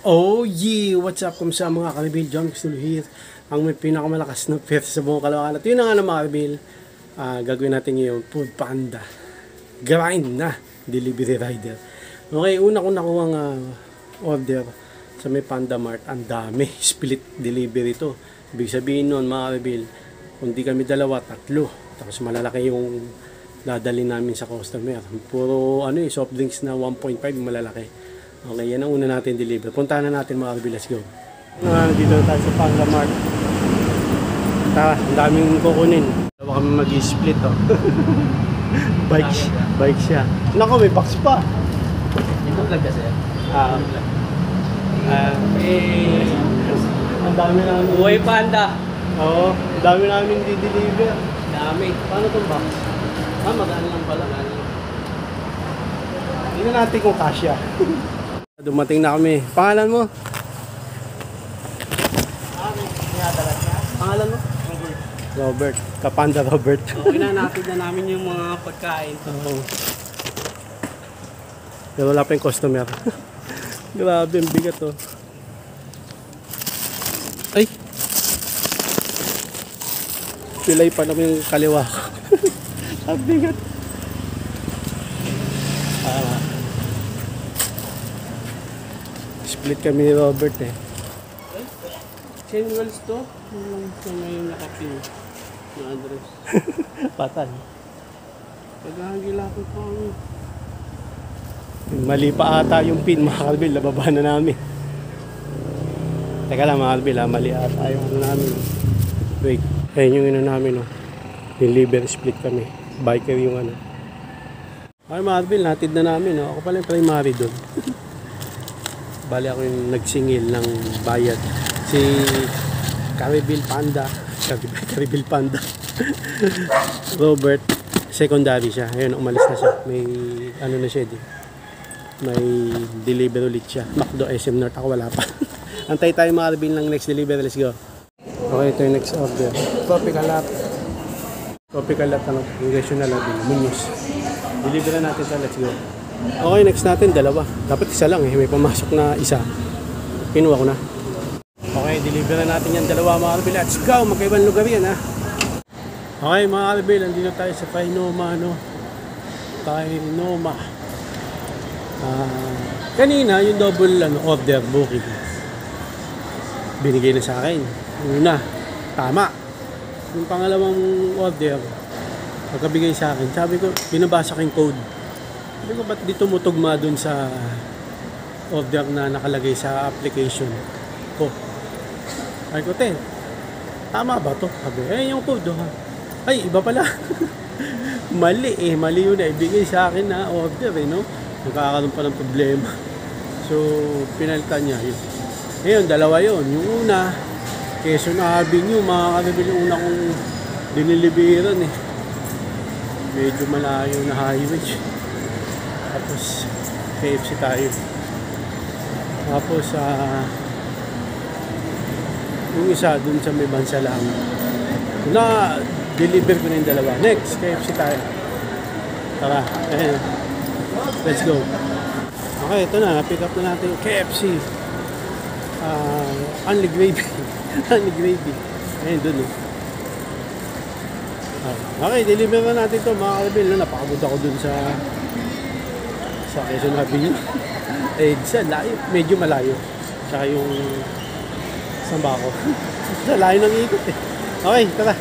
Oh yeah! What's up? Kumusta mga karibil? John Cristiano here. Ang may pinakamalakas na pet sa buong Caloocan. At yun na nga na mga karibil. Gagawin natin yung Food Panda. Grind na delivery rider. Okay, una kong nakuha order sa may Panda Mart. Ang dami. Split delivery to. Ibig sabihin nun mga karibil, kung di kami dalawa, tatlo. Tapos malalaki yung dadali namin sa customer. Puro soft drinks na 1.5 malalaki. Okay, yan ang una natin deliver. Puntahan na natin mga karibil, let's go. Dito na tayo sa Panda Mart. Ang daming kukunin. Dalawa kami mag-split oh. Bike siya. Nako, may box pa. Ito vlog kasi. Ang dami namin. Buhay Panda. Oo, ang dami namin di-deliver. Dami. Paano itong box? Magaan lang pala. Tingnan natin kung kasya. Dumating na kami. Pangalan mo? Pangalan mo? Robert. Kapanda Robert. Okay na, napid na namin yung mga pagkain. Oo. Pero wala pa yung customer. Grabe, ang bigat oh. Ay! Pilay pa naman yung kaliwa ko. Ang bigat. Split kami ni Robert eh. Chain wells to? Sa may nakapin na address. Patay. Paghahagila ko pa kami. Mali pa ata yung pin mga kalbil. Nababa na namin. Teka lang mga kalbil ha. Mali ata yung namin. Wait. Ayun yung namin oh. Deliver split kami. Biker yung Okay mga kalbil. Natid na namin oh. Ako pala yung primary doon. Bali ako yung nagsingil ng bayad. Si Caribil Panda. Caribil Panda. Robert. Secondary siya. Ayun, umalis na siya. May na siya din. May deliver ulit siya. McDo SM North. Ako wala pa. Antay tayo mga Caribil ng next delivery. Let's go. Okay, ito yung next order. Tropical Lap. Tropical Lap. Irrational Label. Muñoz. Deliver na natin ito. Let's go. Okay, next natin, dalawa. Dapat isa lang eh. May pumasok na isa. Kinuha ko na. Okay, deliver na natin yan. Dalawa mga karibil. Let's go! Magkaibang lugar yan ha. Okay mga karibil. Andito tayo sa Painoma. Painoma. Kanina, yung double order booking. Binigay na sa akin. Una, tama. Yung pangalawang order, pagkabigay sa akin, sabi ko, binabasa ko yung code. Sabi ko, ba't di tumutugma dun sa order na nakalagay sa application ko? Ay ko, tama ba to? Sabi, yung code ha. Ay, iba pala. Mali mali yun ibigay sa akin na order no? Nagkakaroon pa ng problema. So, pinalitan niya yun. Ngayon, dalawa yun. Yung una, Quezon Avenue, mga karibil yung una kong diniliberan eh. Medyo malayo na highway. Tapos KFC tayo. Tapos yung isa dun sa may Bansalang na deliver ko na yung dalawa. Next KFC tayo. Tara, let's go. Okay, ito na, pick up na natin yung KFC. Only gravy. Only gravy. Ayun dun okay, deliver na natin ito mga karibil. Napakabot ako dun sa Quezon Avenue. Layo, medyo malayo. Tsaka yung saan ba ako? Sa layo ng ikot eh. Okay, tara.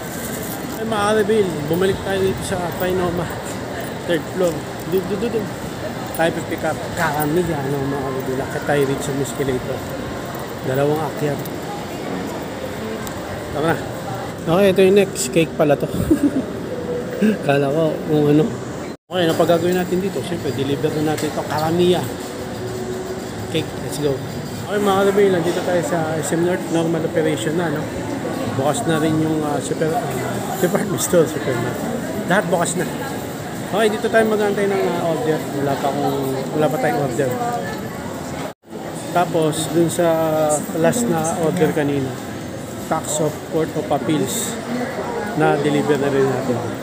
Ay mga karibil, bumalik tayo dito sa Painoma. Third floor. Doon. Tayo pick up. Kakamiya, mga karibil. Akit tayo rin sa escalator. Dalawang akyat. Tara. Okay, ito yung next. Cake pala to. Kala ko kung Okay, na pagagawin natin dito, siyempre, deliver na natin ito. Kakamiya. Okay, let's go. Okay mga karibil, nandito tayo sa SM North, normal operation na, no? Bukas na rin yung department store, supermarket. Lahat bukas na. Okay, dito tayo mag-antay ng order. Wala pa tayong order. Tapos, dun sa last na order kanina, tax of Court of Appeals na deliver na rin natin.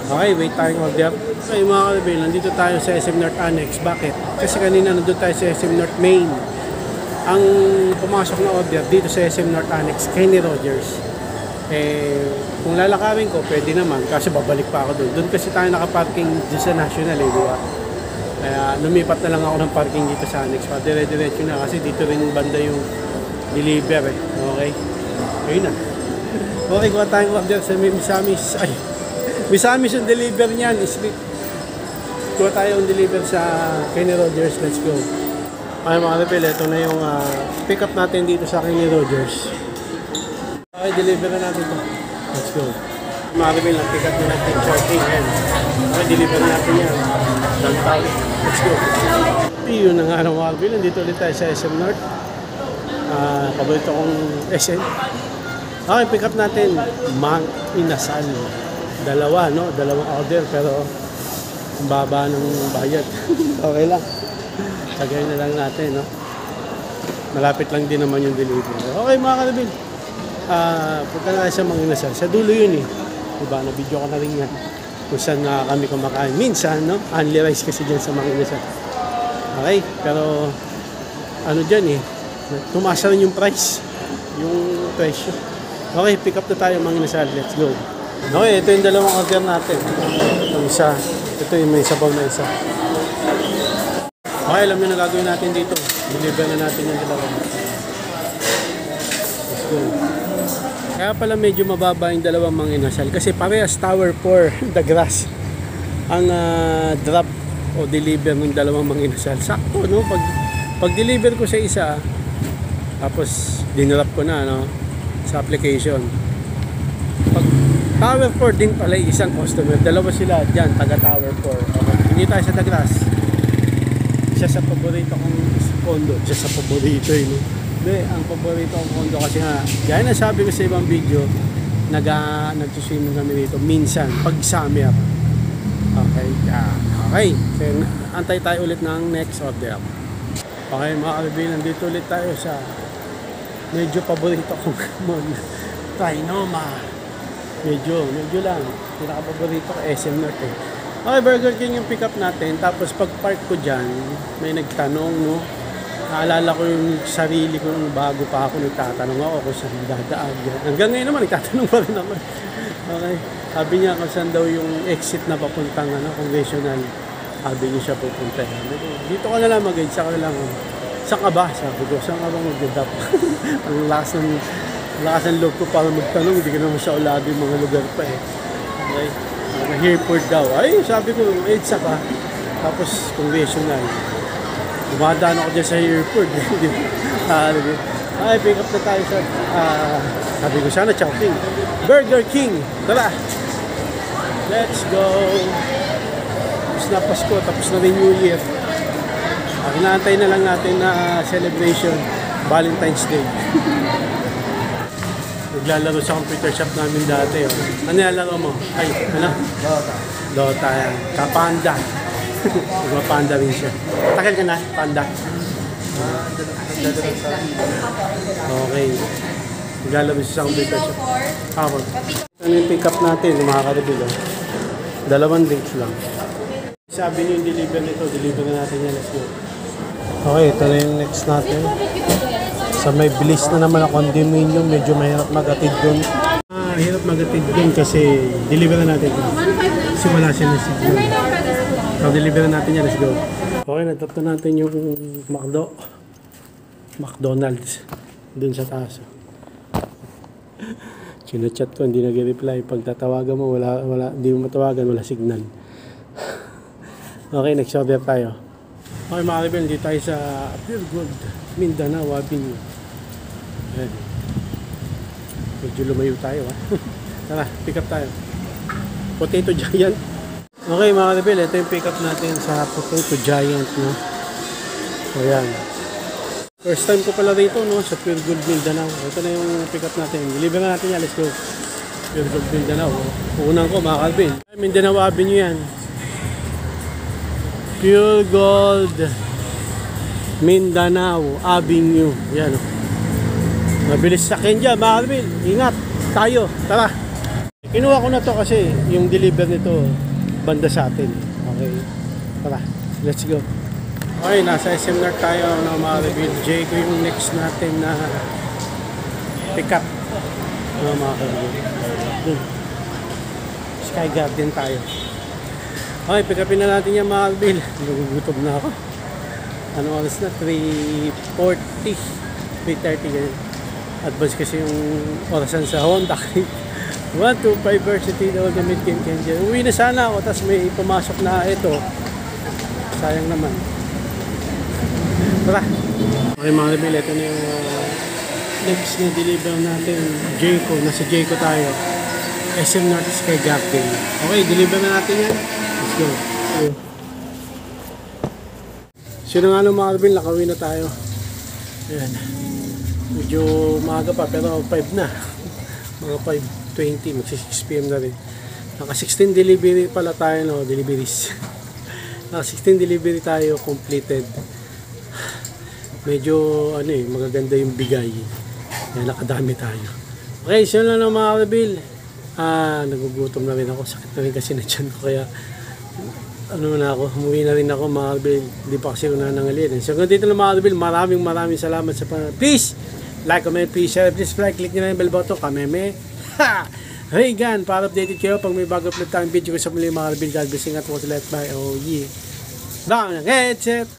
Okay, wait tayong order. Okay mga karibil, nandito tayo sa SM North Annex. Bakit? Kasi kanina nandun tayo sa SM North Main. ang pumasok na order dito sa SM North Annex, Kenny Rogers. Kung lalakawin ko, pwede naman, kasi babalik pa ako doon. Doon kasi tayo nakaparking dito sa National, di ba? Kaya lumipat na lang ako ng parking dito sa Annex. Dire-diretso na, kasi dito rin banda yung deliver Okay? Ayun na. Okay, kuha tayong order sa Misamis. Ay, Misamis yung deliver niyan. Kuha tayong deliver sa Kenny Rogers. Let's go. Okay mga kapil, ito na yung pick up natin dito sa Kenny Rogers. Okay, deliver na natin ito. Let's go. Mga kapil, ang pick up na natin charging. Okay, deliver na natin yan. Downtown. Let's go. Yun na nga mga kapil. Nandito ulit tayo sa SM North. Paborito kong SM. Okay, pick up natin. Mang Inasal. Dalawa, no? Dalawang order, pero ang baba ng bayad. Okay lang. Sagay na lang natin, no? Malapit lang din naman yung delivery. Okay, mga kalabin. Punta na tayo sa Mang Inasal. Sa dulo yun, eh. Diba? Na-video ko na rin yan. Kung saan kami kumakain. Minsan, no? Only rice kasi dyan sa Mang Inasal. Okay, pero ano dyan, eh. Tumasa rin yung price. Yung presyo. Okay, pick up na tayo Mang Inasal. Let's go. Okay, ito yung dalawang order natin. Yung isa. Ito yung may sabaw na isa. Okay, alam nyo na gagawin natin dito. Deliver na natin yung dalawa. Let's go. Kaya pala medyo mababa yung dalawang Mang Inasal. Kasi parehas Tower 4, The Grass. Ang drop o deliver ng dalawang Mang Inasal. Sakto, no? Pag deliver ko sa isa, tapos dinrap ko na, no? Sa application. Pag Tower 4 din pala isang customer. Dalawa sila dyan, taga Tower 4. Okay. Hindi tayo sa The Grass. Isa sa paborito kong condo. Isa sa paborito yun. Hindi, ang paborito kong condo kasi nga, gaya na sabi ko sa ibang video, nagsuswimming kami dito minsan, pag summer. Okay, okay. So, antay tayo ulit ng next order. Okay mga kalabin, nandito ulit tayo sa medyo paborito kong mall. Trinoma. Medyo lang. Pinaka-paborito ko, SM North eh. Okay, Burger King yung pick up natin. Tapos pag park ko dyan, may nagtanong, no? Naalala ko yung sarili ko nung bago pa ako, nagtatanong ako kung saan dadaan. Hanggang ngayon naman, nagtatanong pa rin ako. Okay. Sabi niya kung saan daw yung exit na papuntang Congressional. Sabi niya siya pupunta. Dito ka na lang mag-guide, saka na lang. Saan ka ba? Sabi ko, saan ka ba mag-guide? Ang lakas ng loob ko para magtanong, hindi ka naman siya ulado yung mga lugar pa eh. Okay. Airport daw. Ay, sabi ko, EDSA ka. Tapos, Congressional. Dumadaan ako dyan sa airport. Ay, pick up na tayo sa, sabi ko, sana shopping. Burger King. Tara. Let's go. Tapos na Pasko, tapos na rin New Year. Inaantay na lang natin na celebration. Valentine's Day. Naglalaro sa computer shop namin dati. Oh. Ano nalaro mo? Ay, ano? Dota yan. Kapanda. Magpapanda rin siya. Tagal ka na, panda. Okay. Naglalaro siya sa computer shop. Ako. Ano yung pick up natin, mga karibig. Dalawang drinks lang. Sabi niyo yung deliver nito, deliver na natin yan. Let's go. Okay, ito na yung next natin. Sa may bilis na naman ang condominium, medyo mahirap magatid doon. Hirap magatid doon kasi deliver na natin ito. Kasi wala siya na signal. So, deliver na natin yan. Let's go. Okay, natato natin yung McDonald's doon sa taas. Chinachat ko, hindi nag-reply. Pag tatawagan mo, hindi mo matawagan, wala signal. Okay, next order tayo. Okay mga kaibigan, dito tayo sa Pure Gold, Mindanao, Avenue. Ayan. Medyo lumayo tayo ha. Tara, pick up tayo. Potato Giant. Okay mga kaibigan, ito yung pick up natin sa Potato Giant. No? Ayan. First time ko pala rito no, sa Pure Gold Mindanao. Ito na yung pick up natin. Deliver na natin yan, let's go. Pure Gold Mindanao. Unang ko mga kaibigan. Mindanao Avenue yan. Pure Gold Mindanao Avenue. Yan. Mabilis sa akin dyan, mga Alvin. Ingat tayo. Tara. Kinuha ko na to kasi yung deliver nito banda sa atin. Okay. Tara. Let's go. Okay, nasa SM North tayo na mga J ko yung next natin na pick up. Mga kaibigan. Sky Garden tayo. Okay, pick upin na natin yung mga kaibigan. Nagugutom na ako. Ano oras na? 3:40. 3:30 ganyan. Advance kasi yung orasan sa Honda. 125 Varsity na Ultimate Game Changer. Uwi na sana ako, tapos may pumasok na ito. Sayang naman. Tara. Okay mga kaibigan, ito na yung next na deliver natin. Jayco. Nasa Jayco tayo. SM North Sky Garden. Okay, deliver na natin yan. Let's go. Sino nga nung mga kaibigan, nakawin na tayo. Ayan. Medyo maaga pa, pero 5 na. Mga 5:20, magsi 6 PM na rin. Naka 16 delivery pala tayo, no? Deliveries. Naka 16 delivery tayo completed. Medyo magaganda yung bigay. Kaya nakadami tayo. Okay, so na lang mga kabil. Nagugutom na rin ako. Sakit na rin kasi na tiyan ko. Kaya umuwi na rin ako mga kabil. Hindi pa kasi una nangalin. So kung dito na mga kabil, maraming salamat sa please, like, comment, please share, please like, click nyo na yung bell button, kameme. Hey gan, para updated kayo pag may bago upload tayong video ko sa muli mga kabil. God bless, ingat po sa lahat. Bye. Oh yeah. Down ang headset.